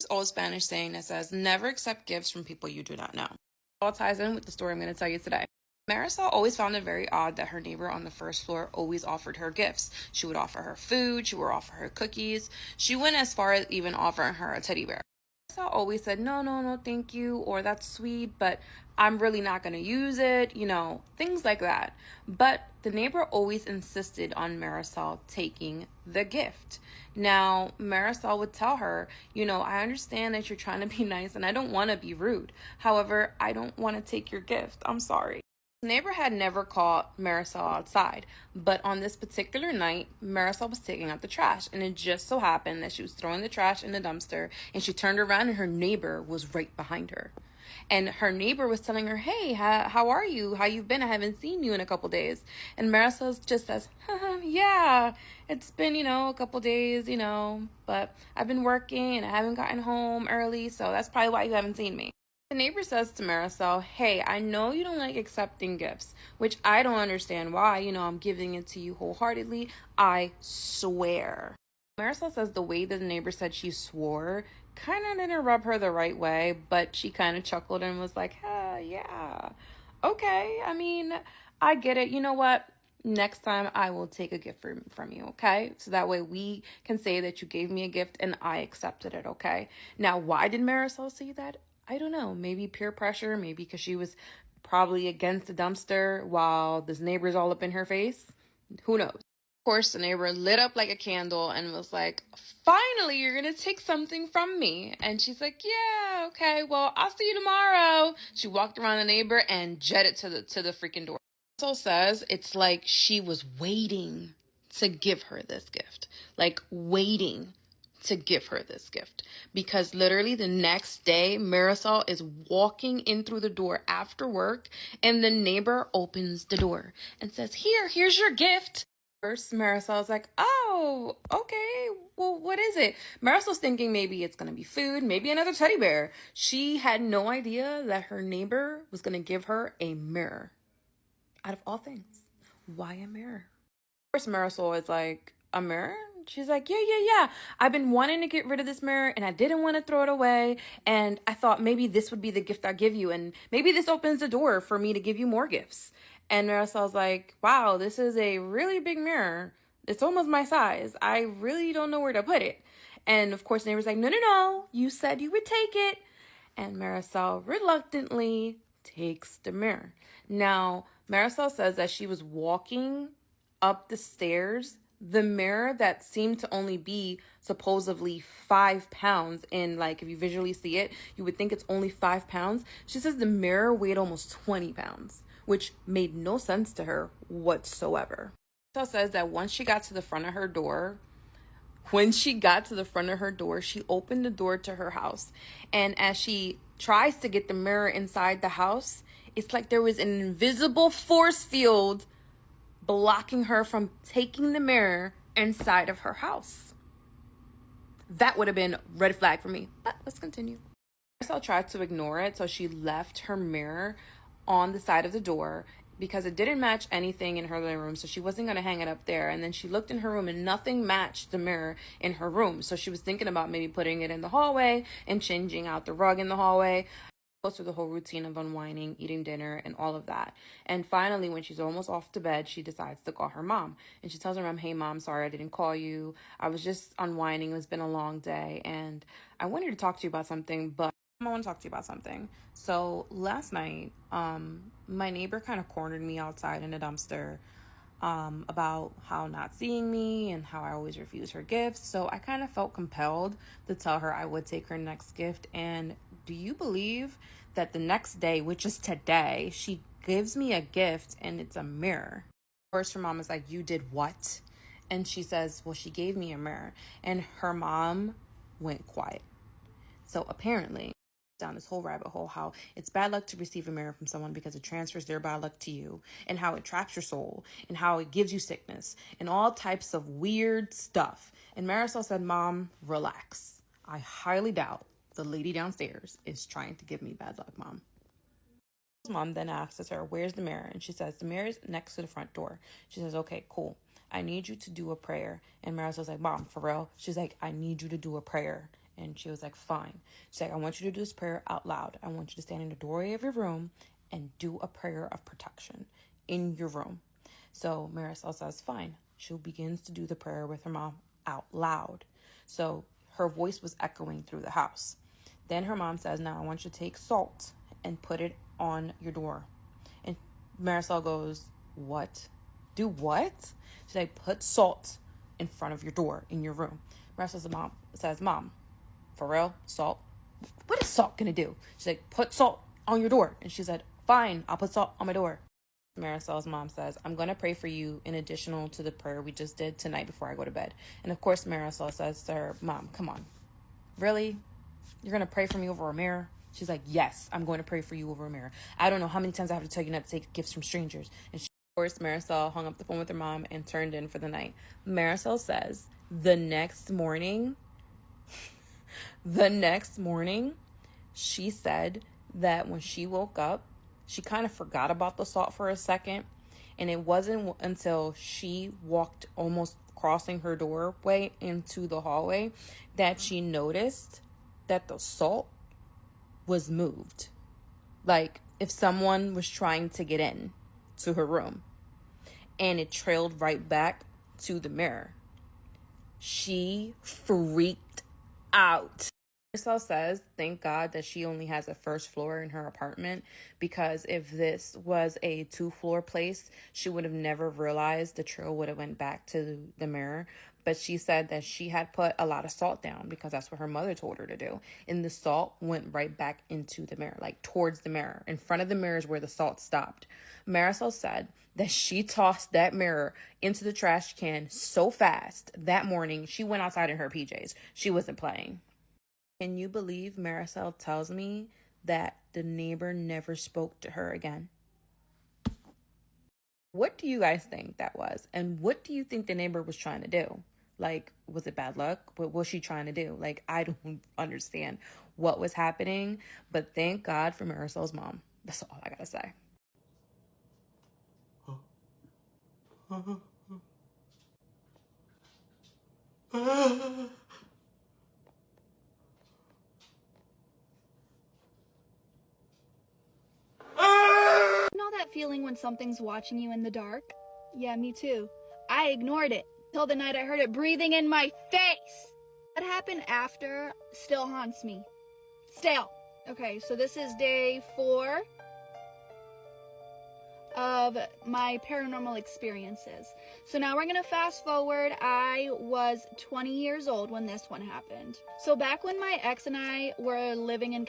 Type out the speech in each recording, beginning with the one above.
This old Spanish saying that says, never accept gifts from people you do not know. It all ties in with the story I'm going to tell you today. Marisol always found it very odd that her neighbor on the first floor always offered her gifts. She would offer her food, she would offer her cookies. She went as far as even offering her a teddy bear. Marisol always said, no, no, no, thank you, or that's sweet, but I'm really not going to use it, things like that. But the neighbor always insisted on Marisol taking the gift. Now, Marisol would tell her, I understand that you're trying to be nice and I don't want to be rude. However, I don't want to take your gift. I'm sorry. The neighbor had never caught Marisol outside, but on this particular night, Marisol was taking out the trash, and it just so happened that she was throwing the trash in the dumpster, and she turned around and her neighbor was right behind her. And her neighbor was telling her, hey, how are you? How you've been? I haven't seen you in a couple days. And Marisol just says, yeah, it's been, a couple days, but I've been working and I haven't gotten home early, so that's probably why you haven't seen me. The neighbor says to Marisol, hey, I know you don't like accepting gifts, which I don't understand why. I'm giving it to you wholeheartedly. I swear. Marisol says the way that the neighbor said she swore kind of didn't rub her the right way, but she kind of chuckled and was like, yeah, okay. I mean, I get it. You know what? Next time I will take a gift from you, okay? So that way we can say that you gave me a gift and I accepted it, okay? Now, why did Marisol say that? I don't know, maybe peer pressure, maybe because she was probably against the dumpster while this neighbor's all up in her face. Who knows? Of course, the neighbor lit up like a candle and was like, finally, you're going to take something from me. And she's like, yeah, okay, well, I'll see you tomorrow. She walked around the neighbor and jetted to the freaking door. So says it's like she was waiting to give her this gift, like waiting to give her this gift, because literally the next day Marisol is walking in through the door after work and the neighbor opens the door and says, here's your gift. First, Marisol's like, oh, okay, well, what is it? Marisol's thinking maybe it's going to be food, maybe another teddy bear. She had no idea that her neighbor was going to give her a mirror. Out of all things, why a mirror? Of course, Marisol is like, a mirror? She's like, yeah. I've been wanting to get rid of this mirror and I didn't want to throw it away. And I thought maybe this would be the gift I give you. And maybe this opens the door for me to give you more gifts. And Marisol's like, wow, this is a really big mirror. It's almost my size. I really don't know where to put it. And of course, the neighbor's like, no. You said you would take it. And Marisol reluctantly takes the mirror. Now, Marisol says that she was walking up the stairs. The mirror that seemed to only be supposedly 5 pounds, and like if you visually see it, you would think it's only 5 pounds. She says the mirror weighed almost 20 pounds, which made no sense to her whatsoever. Marisol says that once she got to the front of her door, she opened the door to her house. And as she tries to get the mirror inside the house, it's like there was an invisible force field blocking her from taking the mirror inside of her house. That would have been red flag for me, but let's continue. Marisol tried to ignore it, so she left her mirror on the side of the door because it didn't match anything in her living room, so she wasn't going to hang it up there. And then she looked in her room and nothing matched the mirror in her room, so she was thinking about maybe putting it in the hallway and changing out the rug in the hallway. Goes through the whole routine of unwinding, eating dinner, and all of that. And finally, when she's almost off to bed, she decides to call her mom. And she tells her mom, hey, mom, sorry I didn't call you. I was just unwinding. It's been a long day. And I wanted to talk to you about something, but I want to talk to you about something. So last night, my neighbor kind of cornered me outside in a dumpster about how not seeing me and how I always refuse her gifts. So I kind of felt compelled to tell her I would take her next gift. And do you believe that the next day, which is today, she gives me a gift and it's a mirror? First, her mom is like, you did what? And she says, well, she gave me a mirror. And her mom went quiet. So apparently, down this whole rabbit hole, how it's bad luck to receive a mirror from someone because it transfers their bad luck to you, and how it traps your soul, and how it gives you sickness, and all types of weird stuff. And Marisol said, Mom, relax. I highly doubt the lady downstairs is trying to give me bad luck, Mom. Mom then asks her, where's the mirror? And she says, the mirror is next to the front door. She says, okay, cool. I need you to do a prayer. And Marisol's like, Mom, for real? She's like, I need you to do a prayer. And she was like, fine. She's like, I want you to do this prayer out loud. I want you to stand in the doorway of your room and do a prayer of protection in your room. So Marisol says, fine. She begins to do the prayer with her mom out loud. So her voice was echoing through the house. Then her mom says, now I want you to take salt and put it on your door. And Marisol goes, what? Do what? She's like, put salt in front of your door in your room. Marisol says, Mom, for real? Salt? What is salt gonna do? She's like, put salt on your door. And she said, fine, I'll put salt on my door. Marisol's mom says, I'm going to pray for you in additional to the prayer we just did tonight before I go to bed. And of course, Marisol says to her, Mom, come on. Really? You're going to pray for me over a mirror? She's like, yes, I'm going to pray for you over a mirror. I don't know how many times I have to tell you not to take gifts from strangers. And of course, Marisol hung up the phone with her mom and turned in for the night. Marisol says the next morning, she said that when she woke up, she kind of forgot about the salt for a second. And it wasn't until she walked almost crossing her doorway into the hallway that she noticed that the salt was moved. Like if someone was trying to get in to her room, and it trailed right back to the mirror. She freaked out. Marisol says, thank God that she only has a first floor in her apartment, because if this was a 2-floor place, she would have never realized the trail would have went back to the mirror. But she said that she had put a lot of salt down because that's what her mother told her to do. And the salt went right back into the mirror, like towards the mirror. In front of the mirror is where the salt stopped. Marisol said that she tossed that mirror into the trash can so fast that morning. She went outside in her PJs. She wasn't playing. Can you believe Marisol tells me that the neighbor never spoke to her again? What do you guys think that was? And what do you think the neighbor was trying to do? Like, was it bad luck? What was she trying to do? Like, I don't understand what was happening, but thank God for Marisol's mom. That's all I gotta say. You know that feeling when something's watching you in the dark? Yeah, me too. I ignored it till the night I heard it breathing in my face. What happened after still haunts me. Still. Okay, so this is day 4 of my paranormal experiences. So now we're gonna fast forward. I was 20 years old when this one happened. So back when my ex and I were living in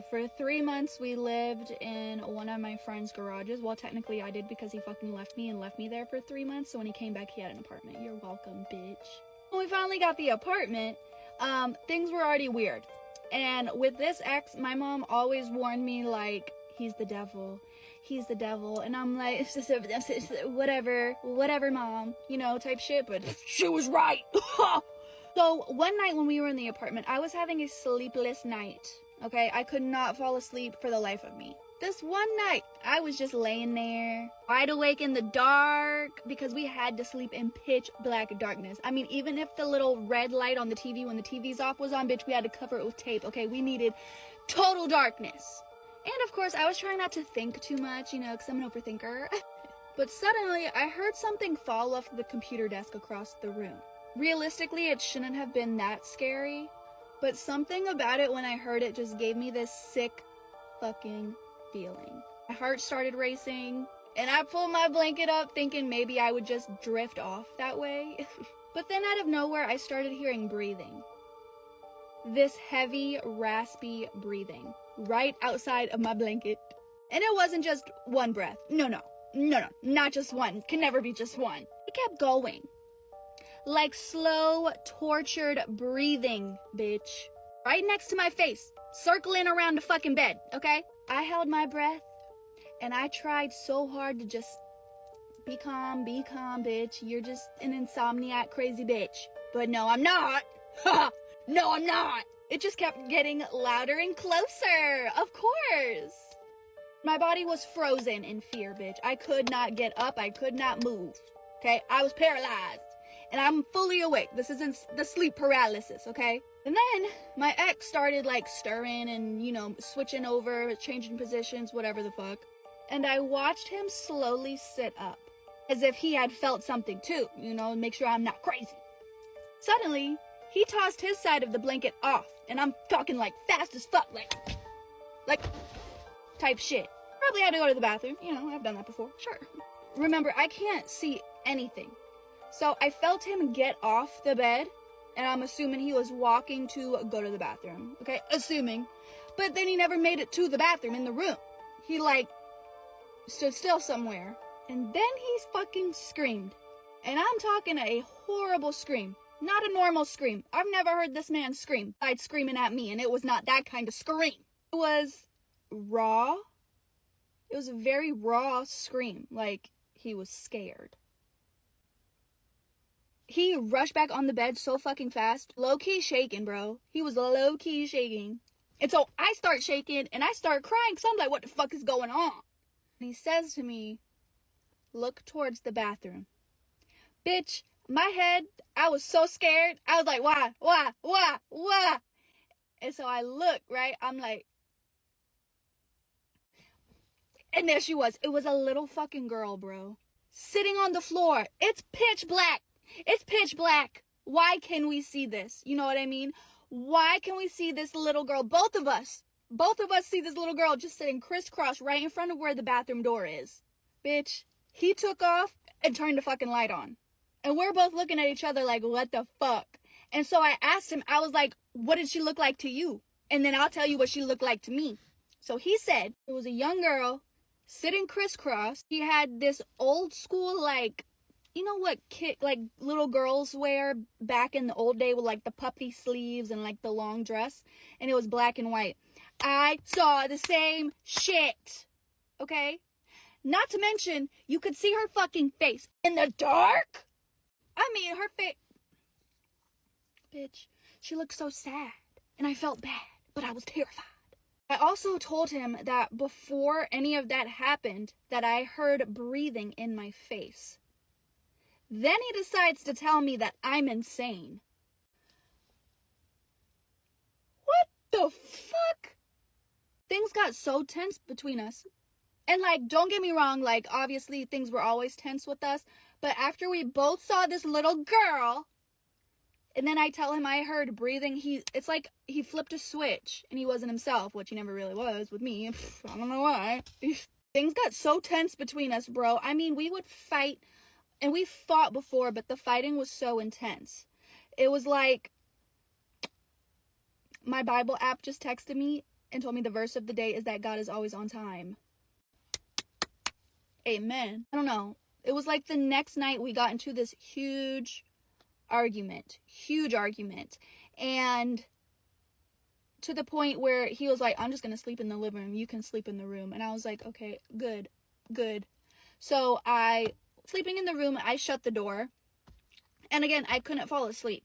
for 3 months, we lived in one of my friend's garages. Well, technically I did, because he fucking left me there for 3 months. So when he came back, he had an apartment. You're welcome, bitch. When we finally got the apartment, things were already weird. And with this ex, my mom always warned me, like, he's the devil. He's the devil. And I'm like, whatever, mom, you know, type shit. But she was right. So one night when we were in the apartment, I was having a sleepless night. Okay, I could not fall asleep for the life of me. This one night, I was just laying there, wide awake in the dark, because we had to sleep in pitch black darkness. I mean, even if the little red light on the TV when the TV's off was on, bitch, we had to cover it with tape. Okay, we needed total darkness. And of course, I was trying not to think too much, you know, because I'm an overthinker. But suddenly, I heard something fall off the computer desk across the room. Realistically, it shouldn't have been that scary, but something about it when I heard it just gave me this sick fucking feeling. My heart started racing, and I pulled my blanket up thinking maybe I would just drift off that way. But then out of nowhere, I started hearing breathing. This heavy, raspy breathing right outside of my blanket. And it wasn't just one breath. No, not just one. Can never be just one. It kept going. Like slow, tortured breathing, bitch. Right next to my face, circling around the fucking bed, okay? I held my breath, and I tried so hard to just be calm, bitch. You're just an insomniac crazy bitch. But no, I'm not. Ha! No, I'm not. It just kept getting louder and closer. Of course. My body was frozen in fear, bitch. I could not get up. I could not move. Okay? I was paralyzed. and I'm fully awake. This isn't the sleep paralysis, okay? And then my ex started like stirring and, you know, switching over, changing positions, whatever the fuck. And I watched him slowly sit up, as if he had felt something too, you know, make sure I'm not crazy. Suddenly, he tossed his side of the blanket off, and I'm talking like fast as fuck, like type shit. Probably had to go to the bathroom, you know, I've done that before, sure. Remember, I can't see anything. So I felt him get off the bed, and I'm assuming he was walking to go to the bathroom, okay? Assuming. But then he never made it to the bathroom in the room. He like stood still somewhere, and then he fucking screamed. And I'm talking a horrible scream. Not a normal scream. I've never heard this man scream. I'd screaming at me, and it was not that kind of scream. It was raw. It was a very raw scream, like he was scared. He rushed back on the bed so fucking fast. Low-key shaking, bro. He was low-key shaking. And so I start shaking, and I start crying, because I'm like, what the fuck is going on? And he says to me, look towards the bathroom. Bitch, my head, I was so scared. I was like, why? And so I look, right? I'm like, and there she was. It was a little fucking girl, bro. Sitting on the floor. It's pitch black. It's pitch black. Why can we see this? You know what I mean? Why can we see this little girl? Both of us see this little girl just sitting crisscross right in front of where the bathroom door is. Bitch, he took off and turned the fucking light on. And we're both looking at each other like, what the fuck? And so I asked him, I was like, what did she look like to you? And then I'll tell you what she looked like to me. So he said, it was a young girl sitting crisscross. She had this old school, like, you know what like little girls wear back in the old day with like the puffy sleeves and like the long dress, and it was black and white. I saw the same shit, okay? Not to mention, you could see her fucking face in the dark. I mean, her face, bitch, she looked so sad, and I felt bad, but I was terrified. I also told him that before any of that happened, that I heard breathing in my face. Then he decides to tell me that I'm insane. What the fuck? Things got so tense between us. And like, don't get me wrong, like, obviously things were always tense with us. But after we both saw this little girl, and then I tell him I heard breathing, it's like he flipped a switch and he wasn't himself, which he never really was with me. I don't know why. Things got so tense between us, bro. I mean, we would fight. And we fought before, but the fighting was so intense. It was like my Bible app just texted me and told me the verse of the day is that God is always on time. Amen. I don't know. It was like the next night we got into this huge argument. And to the point where he was like, I'm just going to sleep in the living room. You can sleep in the room. And I was like, okay, good. So sleeping in the room, I shut the door. And again, I couldn't fall asleep.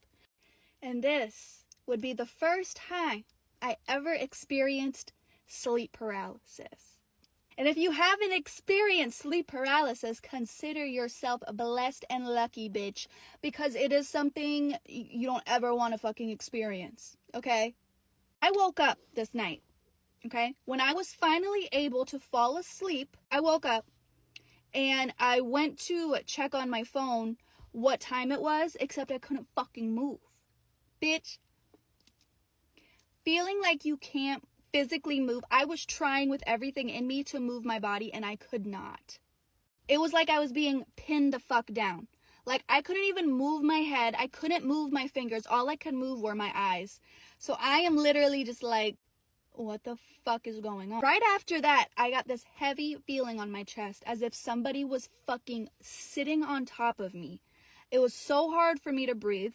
And this would be the first time I ever experienced sleep paralysis. And if you haven't experienced sleep paralysis, consider yourself blessed and lucky, bitch. Because it is something you don't ever want to fucking experience, okay? I woke up this night, okay? When I was finally able to fall asleep, I woke up. And I went to check on my phone what time it was, except I couldn't fucking move. Bitch. Feeling like you can't physically move. I was trying with everything in me to move my body, and I could not. It was like I was being pinned the fuck down. Like, I couldn't even move my head. I couldn't move my fingers. All I could move were my eyes. So I am literally just like, what the fuck is going on? Right after that, I got this heavy feeling on my chest as if somebody was fucking sitting on top of me. It was so hard for me to breathe.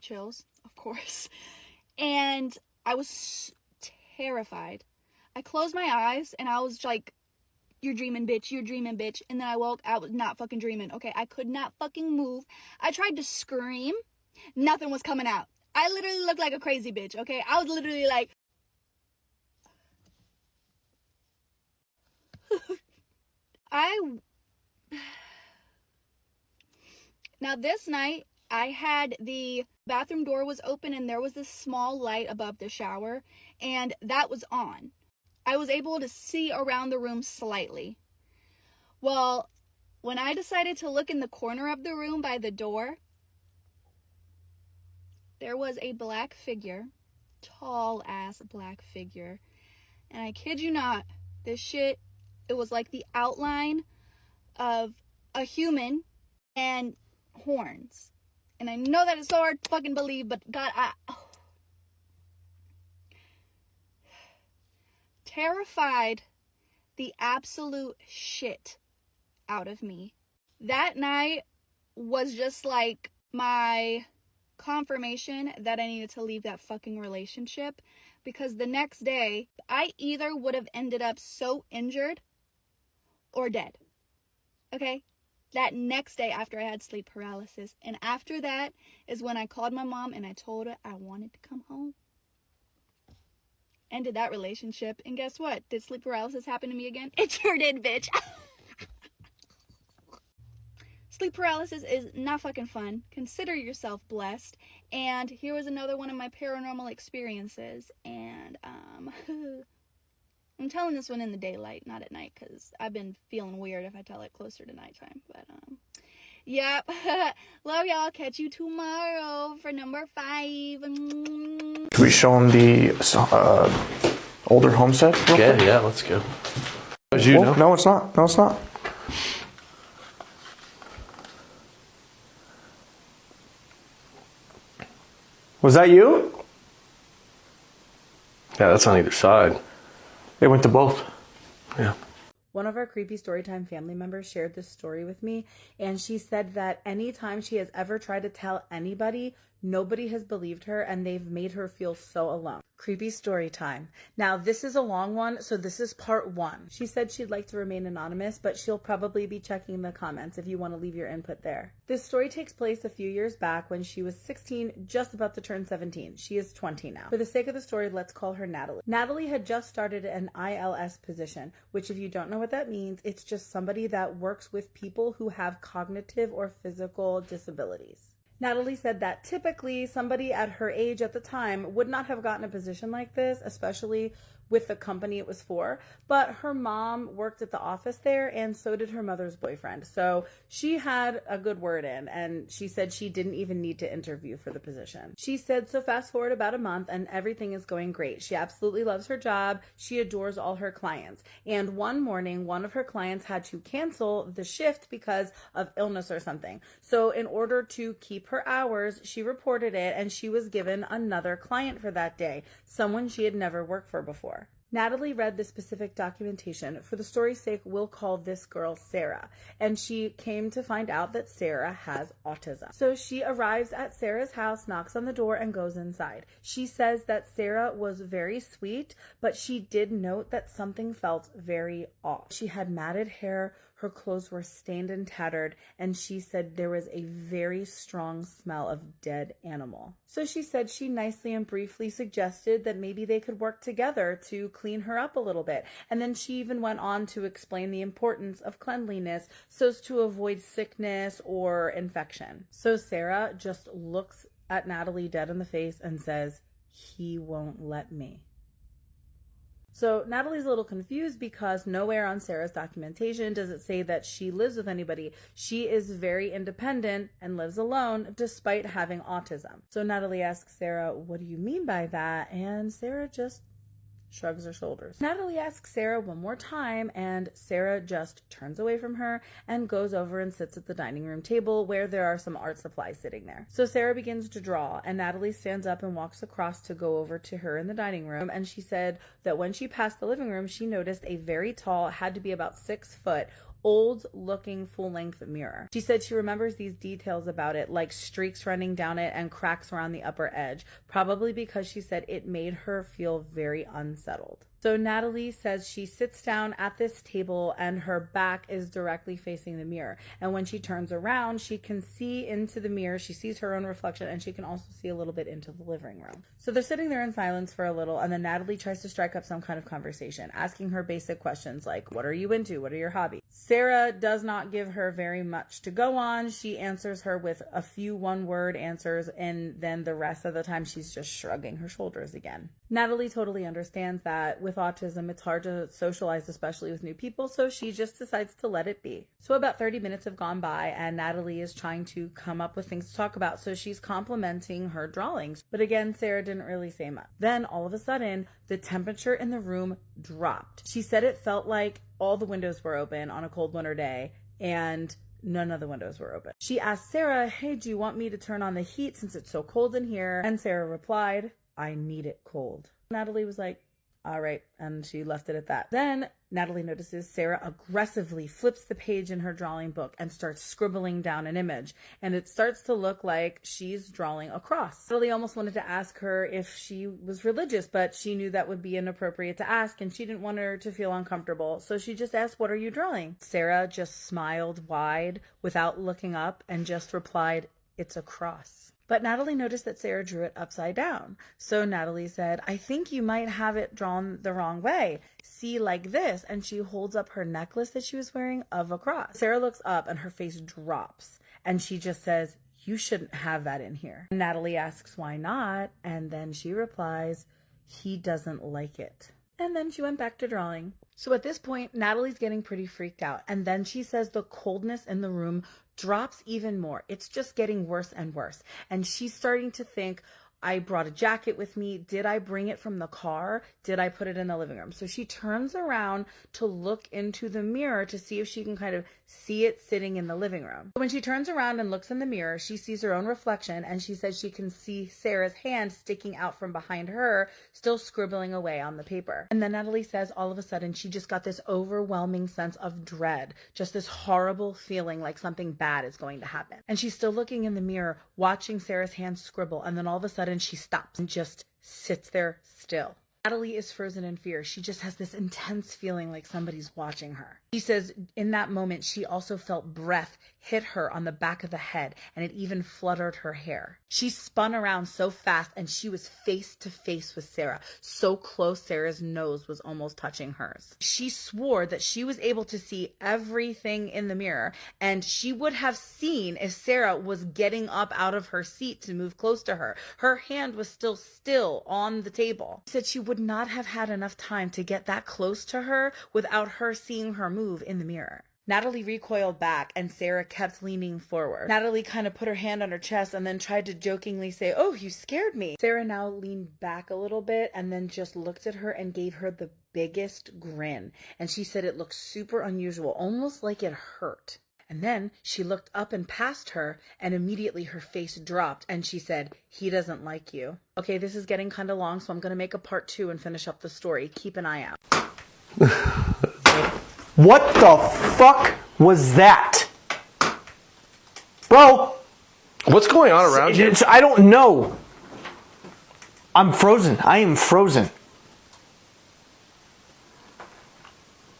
Chills, of course. And I was terrified. I closed my eyes and I was like, you're dreaming, bitch. And then I woke, I was not fucking dreaming. Okay, I could not fucking move. I tried to scream. Nothing was coming out. I literally looked like a crazy bitch, okay? I was literally like... Now this night, I had the bathroom door was open and there was this small light above the shower, and that was on. I was able to see around the room slightly. Well, when I decided to look in the corner of the room by the door, there was a black figure, tall ass black figure. And I kid you not, this shit, it was like the outline of a human and horns. And I know that is so hard to fucking believe, but God, terrified the absolute shit out of me. That night was just like my confirmation that I needed to leave that fucking relationship, because the next day I either would have ended up so injured or dead. Okay? That next day after I had sleep paralysis. And after that is when I called my mom and I told her I wanted to come home. Ended that relationship. And guess what? Did sleep paralysis happen to me again? It sure did, bitch. Sleep paralysis is not fucking fun. Consider yourself blessed. And here was another one of my paranormal experiences. And I'm telling this one in the daylight, not at night, because I've been feeling weird if I tell it closer to nighttime. But yep. Love y'all. Catch you tomorrow for number 5. Should we show them the older homestead? Yeah, let's go. As you know. No, it's not. No, it's not. Was that you? Yeah, that's on either side. It went to both. Yeah. One of our creepy Storytime family members shared this story with me, and she said that anytime she has ever tried to tell anybody, nobody has believed her, and they've made her feel so alone. Creepy story time. Now, this is a long one, so this is part 1. She said she'd like to remain anonymous, but she'll probably be checking the comments if you want to leave your input there. This story takes place a few years back when she was 16, just about to turn 17. She is 20 now. For the sake of the story, let's call her Natalie. Natalie had just started an ILS position, which, if you don't know what that means, it's just somebody that works with people who have cognitive or physical disabilities. Natalie said that typically somebody at her age at the time would not have gotten a position like this, especially with the company it was for, but her mom worked at the office there, and so did her mother's boyfriend. So she had a good word in, and she said she didn't even need to interview for the position. She said, so fast forward about a month and everything is going great. She absolutely loves her job. She adores all her clients. And one morning, one of her clients had to cancel the shift because of illness or something. So in order to keep her hours, she reported it, and she was given another client for that day, someone she had never worked for before. Natalie read the specific documentation. For the story's sake, we'll call this girl Sarah. And she came to find out that Sarah has autism. So she arrives at Sarah's house, knocks on the door, and goes inside. She says that Sarah was very sweet, but she did note that something felt very off. She had matted hair, her clothes were stained and tattered, and she said there was a very strong smell of dead animal. So she said she nicely and briefly suggested that maybe they could work together to clean her up a little bit. And then she even went on to explain the importance of cleanliness so as to avoid sickness or infection. So Sarah just looks at Natalie dead in the face and says, "He won't let me." So Natalie's a little confused because nowhere on Sarah's documentation does it say that she lives with anybody. She is very independent and lives alone despite having autism. So Natalie asks Sarah, "What do you mean by that?" And Sarah just shrugs her shoulders. Natalie asks Sarah one more time, and Sarah just turns away from her and goes over and sits at the dining room table where there are some art supplies sitting there. So Sarah begins to draw, and Natalie stands up and walks across to go over to her in the dining room, and she said that when she passed the living room, she noticed a very tall, had to be about 6 foot, old-looking full-length mirror. She said she remembers these details about it, like streaks running down it and cracks around the upper edge, probably because she said it made her feel very unsettled. So Natalie says she sits down at this table and her back is directly facing the mirror. And when she turns around, she can see into the mirror. She sees her own reflection and she can also see a little bit into the living room. So they're sitting there in silence for a little, and then Natalie tries to strike up some kind of conversation, asking her basic questions like, what are you into? What are your hobbies? Sarah does not give her very much to go on. She answers her with a few one-word answers, and then the rest of the time she's just shrugging her shoulders again. Natalie totally understands that with autism, it's hard to socialize, especially with new people, so she just decides to let it be. So about 30 minutes have gone by, and Natalie is trying to come up with things to talk about, so she's complimenting her drawings. But again, Sarah didn't really say much. Then, all of a sudden, the temperature in the room dropped. She said it felt like all the windows were open on a cold winter day, and none of the windows were open. She asked Sarah, hey, do you want me to turn on the heat since it's so cold in here? And Sarah replied, I need it cold. Natalie was like, all right, and she left it at that. Then Natalie notices Sarah aggressively flips the page in her drawing book and starts scribbling down an image, and it starts to look like she's drawing a cross. Natalie almost wanted to ask her if she was religious, but she knew that would be inappropriate to ask, and she didn't want her to feel uncomfortable, so she just asked, what are you drawing? Sarah just smiled wide without looking up and just replied, it's a cross. But Natalie noticed that Sarah drew it upside down. So Natalie said, I think you might have it drawn the wrong way. See, like this. And she holds up her necklace that she was wearing of a cross. Sarah looks up and her face drops. And she just says, you shouldn't have that in here. Natalie asks, why not? And then she replies, he doesn't like it. And then she went back to drawing. So at this point, Natalie's getting pretty freaked out. And then she says the coldness in the room drops even more. It's just getting worse and worse. And she's starting to think, I brought a jacket with me. Did I bring it from the car? Did I put it in the living room? So she turns around to look into the mirror to see if she can kind of see it sitting in the living room. When she turns around and looks in the mirror, she sees her own reflection, and she says she can see Sarah's hand sticking out from behind her, still scribbling away on the paper. And then Natalie says all of a sudden she just got this overwhelming sense of dread, just this horrible feeling like something bad is going to happen. And she's still looking in the mirror, watching Sarah's hand scribble, and then all of a sudden she stops and just sits there still. Natalie is frozen in fear. She just has this intense feeling like somebody's watching her. She says in that moment, she also felt breath hit her on the back of the head, and it even fluttered her hair. She spun around so fast, and she was face to face with Sarah, so close Sarah's nose was almost touching hers. She swore that she was able to see everything in the mirror, and she would have seen if Sarah was getting up out of her seat to move close to her. Her hand was still on the table. She said she would not have had enough time to get that close to her without her seeing her move in the mirror. Natalie recoiled back and Sarah kept leaning forward. Natalie kind of put her hand on her chest and then tried to jokingly say, oh, you scared me. Sarah now leaned back a little bit and then just looked at her and gave her the biggest grin. And she said it looked super unusual, almost like it hurt. And then she looked up and past her, and immediately her face dropped, and she said, he doesn't like you. Okay, this is getting kind of long, so I'm going to make a part 2 and finish up the story. Keep an eye out. What the fuck was that? Bro! What's going on around you? I don't know. I'm frozen. I am frozen.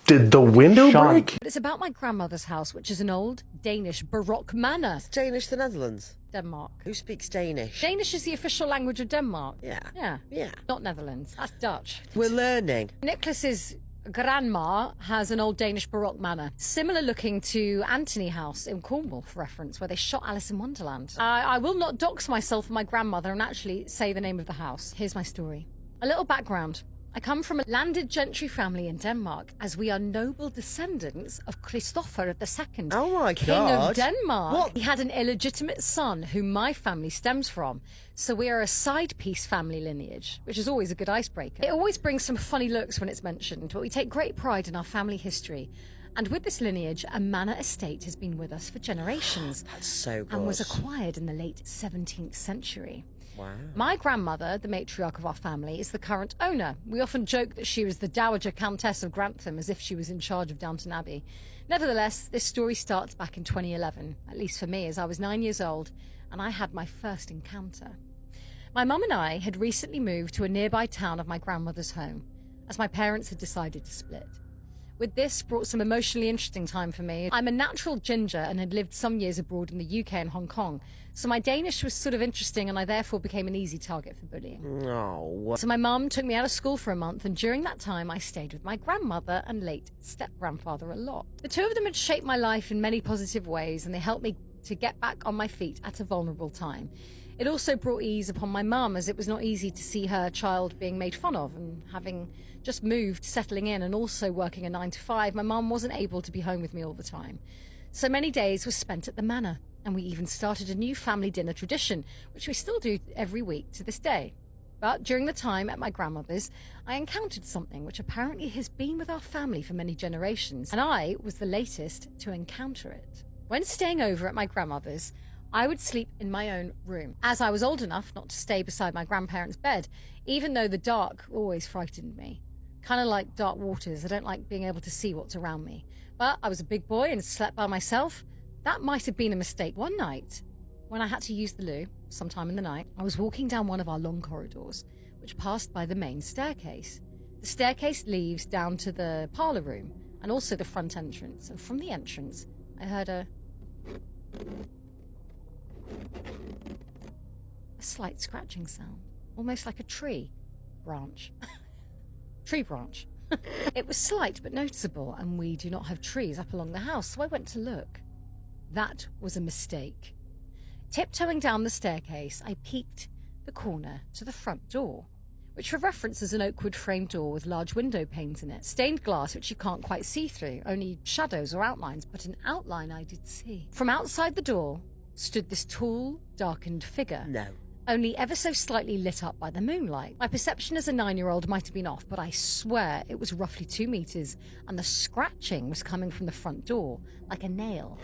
Did the window Sean. break? It's about my grandmother's house, which is an old Danish Baroque manor. Danish, the Netherlands. Denmark. Who speaks Danish? Danish is the official language of Denmark. Yeah. Yeah. Not Netherlands. That's Dutch. We're learning. Nicholas's grandma has an old Danish Baroque manor, similar looking to Anthony House in Cornwall, for reference, where they shot Alice in Wonderland. I will not dox myself and my grandmother and actually say the name of the house. Here's my story. A little background. I come from a landed gentry family in Denmark, as we are noble descendants of Christopher II, Oh my King God. of Denmark. What? He had an illegitimate son whom my family stems from, so we are a side piece family lineage, which is always a good icebreaker. It always brings some funny looks when it's mentioned, but we take great pride in our family history. And with this lineage, a manor estate has been with us for generations. That's so good. And was acquired in the late 17th century. Wow. My grandmother, the matriarch of our family, is the current owner. We often joke that she was the Dowager Countess of Grantham, as if she was in charge of Downton Abbey. Nevertheless, this story starts back in 2011, at least for me, as I was 9 years old, and I had my first encounter. My mum and I had recently moved to a nearby town of my grandmother's home. as my parents had decided to split. With this brought some emotionally interesting time for me. I'm a natural ginger and had lived some years abroad in the UK and Hong Kong, so my Danish was sort of interesting and I therefore became an easy target for bullying. Oh. So my mum took me out of school for a month, and during that time I stayed with my grandmother and late step-grandfather a lot. The two of them had shaped my life in many positive ways, and they helped me to get back on my feet at a vulnerable time. It also brought ease upon my mum, as it was not easy to see her child being made fun of, and having just moved, settling in, and also working a 9 to 5, my mum wasn't able to be home with me all the time. So many days were spent at the manor, and we even started a new family dinner tradition, which we still do every week to this day. But during the time at my grandmother's, I encountered something which apparently has been with our family for many generations, and I was the latest to encounter it. When staying over at my grandmother's, I would sleep in my own room, as I was old enough not to stay beside my grandparents' bed, even though the dark always frightened me. Kind of like dark waters, I don't like being able to see what's around me. But I was a big boy and slept by myself. That might have been a mistake. One night, when I had to use the loo, sometime in the night, I was walking down one of our long corridors, which passed by the main staircase. The staircase leads down to the parlour room, and also the front entrance, and from the entrance, I heard a slight scratching sound, almost like a tree branch. Tree branch. It was slight but noticeable, and we do not have trees up along the house, so I went to look. That was a mistake. Tiptoeing down the staircase, I peeked the corner to the front door, which for reference is an oakwood framed door with large window panes in it, stained glass which you can't quite see through, only shadows or outlines, but an outline I did see. From outside the door stood this tall, darkened figure. No. Only ever so slightly lit up by the moonlight. My perception as a 9-year-old might have been off, but I swear it was roughly 2 meters, and the scratching was coming from the front door, like a nail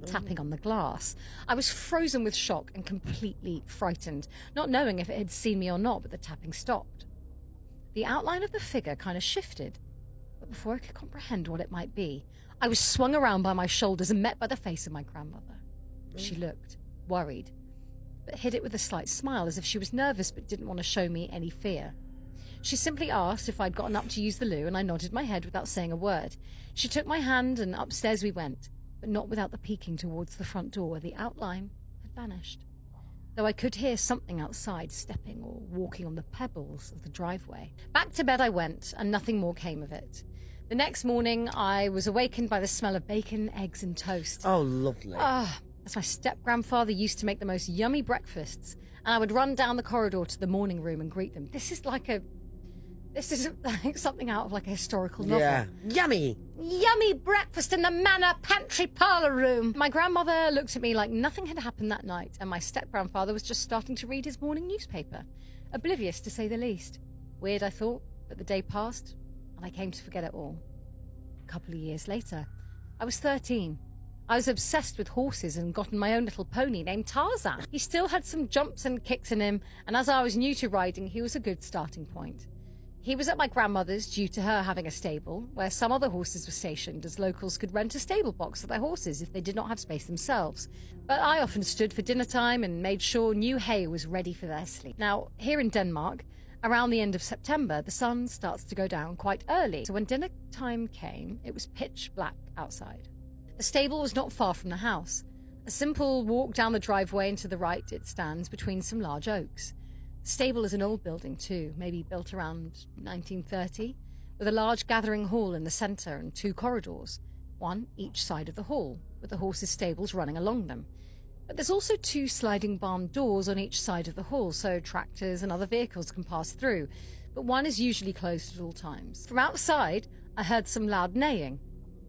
tapping on the glass. I was frozen with shock and completely frightened, not knowing if it had seen me or not, but the tapping stopped. The outline of the figure kind of shifted, but before I could comprehend what it might be, I was swung around by my shoulders and met by the face of my grandmother. She looked worried, but hid it with a slight smile, as if she was nervous but didn't want to show me any fear. She simply asked if I'd gotten up to use the loo, and I nodded my head without saying a word. She took my hand, and upstairs we went, but not without the peeking towards the front door where the outline had vanished, though I could hear something outside stepping or walking on the pebbles of the driveway. Back to bed I went, and nothing more came of it. The next morning, I was awakened by the smell of bacon, eggs, and toast. Oh, lovely. As my step-grandfather used to make the most yummy breakfasts, and I would run down the corridor to the morning room and greet them. This is like something out of like a historical novel. Yeah. Yummy. Yummy breakfast in the manor pantry parlour room. My grandmother looked at me like nothing had happened that night, and my step-grandfather was just starting to read his morning newspaper. Oblivious, to say the least. Weird, I thought, but the day passed, and I came to forget it all. A couple of years later, I was 13. I was obsessed with horses and gotten my own little pony named Tarzan. He still had some jumps and kicks in him, and as I was new to riding, he was a good starting point. He was at my grandmother's due to her having a stable, where some other horses were stationed, as locals could rent a stable box for their horses if they did not have space themselves. But I often stood for dinner time and made sure new hay was ready for their sleep. Now, here in Denmark, around the end of September, the sun starts to go down quite early. So when dinner time came, it was pitch black outside. The stable was not far from the house. A simple walk down the driveway and to the right it stands between some large oaks. The stable is an old building too, maybe built around 1930, with a large gathering hall in the centre and 2 corridors, one each side of the hall, with the horses' stables running along them. But there's also 2 sliding barn doors on each side of the hall, so tractors and other vehicles can pass through, but one is usually closed at all times. From outside, I heard some loud neighing.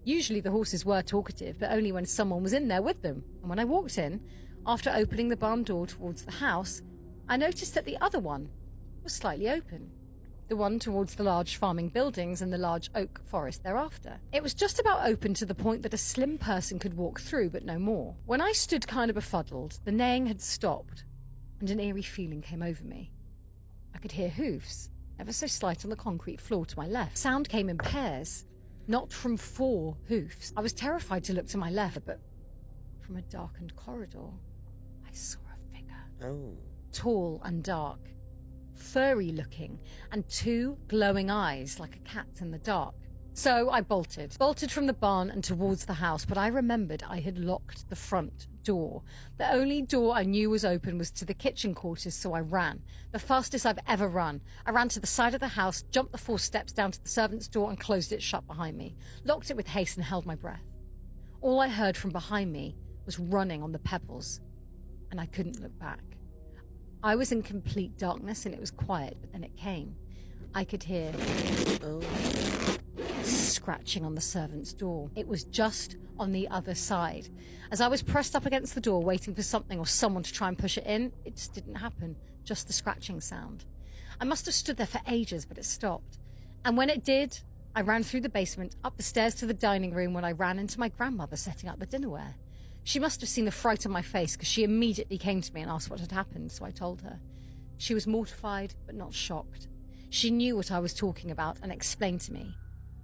Usually the horses were talkative, but only when someone was in there with them. And when I walked in, after opening the barn door towards the house, I noticed that the other one was slightly open. The one towards the large farming buildings and the large oak forest thereafter. It was just about open to the point that a slim person could walk through, but no more. When I stood kind of befuddled, the neighing had stopped, and an eerie feeling came over me. I could hear hoofs, ever so slight on the concrete floor to my left. Sound came in pairs. Not from 4 hoofs. I was terrified to look to my left, but from a darkened corridor, I saw a figure. Oh. Tall and dark, furry looking, and 2 glowing eyes like a cat's in the dark. So I bolted from the barn and towards the house, but I remembered I had locked the front door. The only door I knew was open was to the kitchen quarters, so I ran. The fastest I've ever run. I ran to the side of the house, jumped the 4 steps down to the servant's door and closed it shut behind me, locked it with haste and held my breath. All I heard from behind me was running on the pebbles, and I couldn't look back. I was in complete darkness and it was quiet, but then it came. I could hear scratching on the servant's door. It was just on the other side. As I was pressed up against the door, waiting for something or someone to try and push it in, it just didn't happen, just the scratching sound. I must have stood there for ages, but it stopped. And when it did, I ran through the basement, up the stairs to the dining room when I ran into my grandmother setting up the dinnerware. She must have seen the fright on my face because she immediately came to me and asked what had happened, so I told her. She was mortified, but not shocked. She knew what I was talking about and explained to me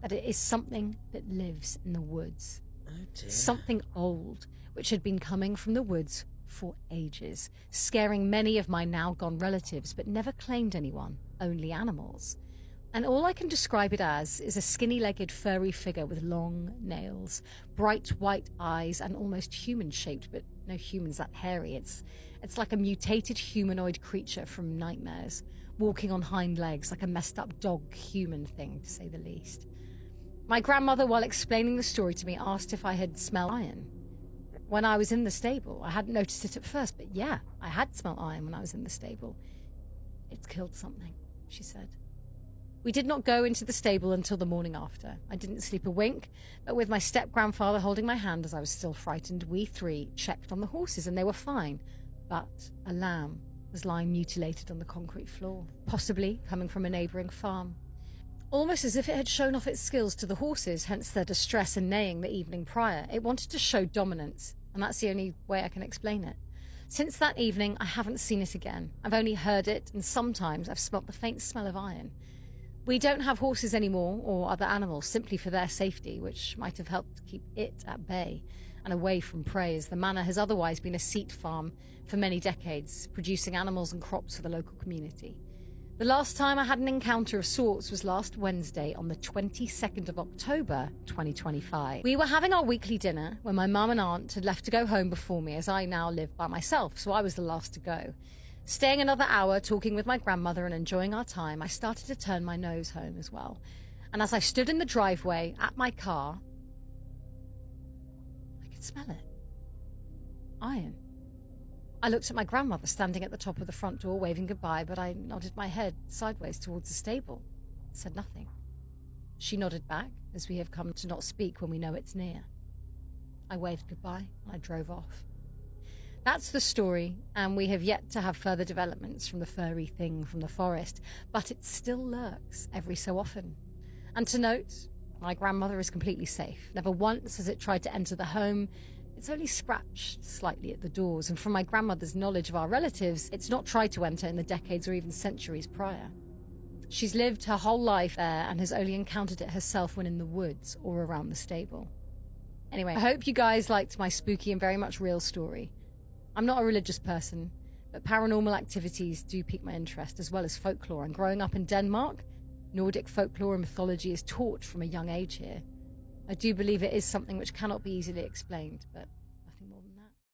that it is something that lives in the woods. Oh dear. Something old, which had been coming from the woods for ages, scaring many of my now gone relatives, but never claimed anyone, only animals. And all I can describe it as is a skinny-legged furry figure with long nails, bright white eyes, and almost human-shaped, but no human's that hairy. It's like a mutated humanoid creature from nightmares, walking on hind legs like a messed-up dog-human thing, to say the least. My grandmother, while explaining the story to me, asked if I had smelled iron. When I was in the stable, I hadn't noticed it at first, but yeah, I had smelled iron when I was in the stable. It's killed something, she said. We did not go into the stable until the morning after. I didn't sleep a wink, but with my step-grandfather holding my hand as I was still frightened, we 3 checked on the horses and they were fine. But a lamb was lying mutilated on the concrete floor, possibly coming from a neighbouring farm. Almost as if it had shown off its skills to the horses, hence their distress and neighing the evening prior. It wanted to show dominance, and that's the only way I can explain it. Since that evening, I haven't seen it again. I've only heard it, and sometimes I've smelt the faint smell of iron. We don't have horses anymore, or other animals, simply for their safety, which might have helped keep it at bay and away from prey, as the manor has otherwise been a seat farm for many decades, producing animals and crops for the local community. The last time I had an encounter of sorts was last Wednesday on the 22nd of October, 2025. We were having our weekly dinner when my mum and aunt had left to go home before me, as I now live by myself, so I was the last to go. Staying another hour, talking with my grandmother and enjoying our time, I started to turn my nose home as well. And as I stood in the driveway at my car, I could smell it. Iron. I looked at my grandmother standing at the top of the front door waving goodbye, but I nodded my head sideways towards the stable, said nothing. She nodded back, as we have come to not speak when we know it's near. I waved goodbye and I drove off. That's the story, and we have yet to have further developments from the furry thing from the forest, but it still lurks every so often. And to note, my grandmother is completely safe. Never once has it tried to enter the home. It's only scratched slightly at the doors, and from my grandmother's knowledge of our relatives, it's not tried to enter in the decades or even centuries prior. She's lived her whole life there and has only encountered it herself when in the woods or around the stable. Anyway, I hope you guys liked my spooky and very much real story. I'm not a religious person, but paranormal activities do pique my interest, as well as folklore, and growing up in Denmark, Nordic folklore and mythology is taught from a young age here. I do believe it is something which cannot be easily explained, but nothing more than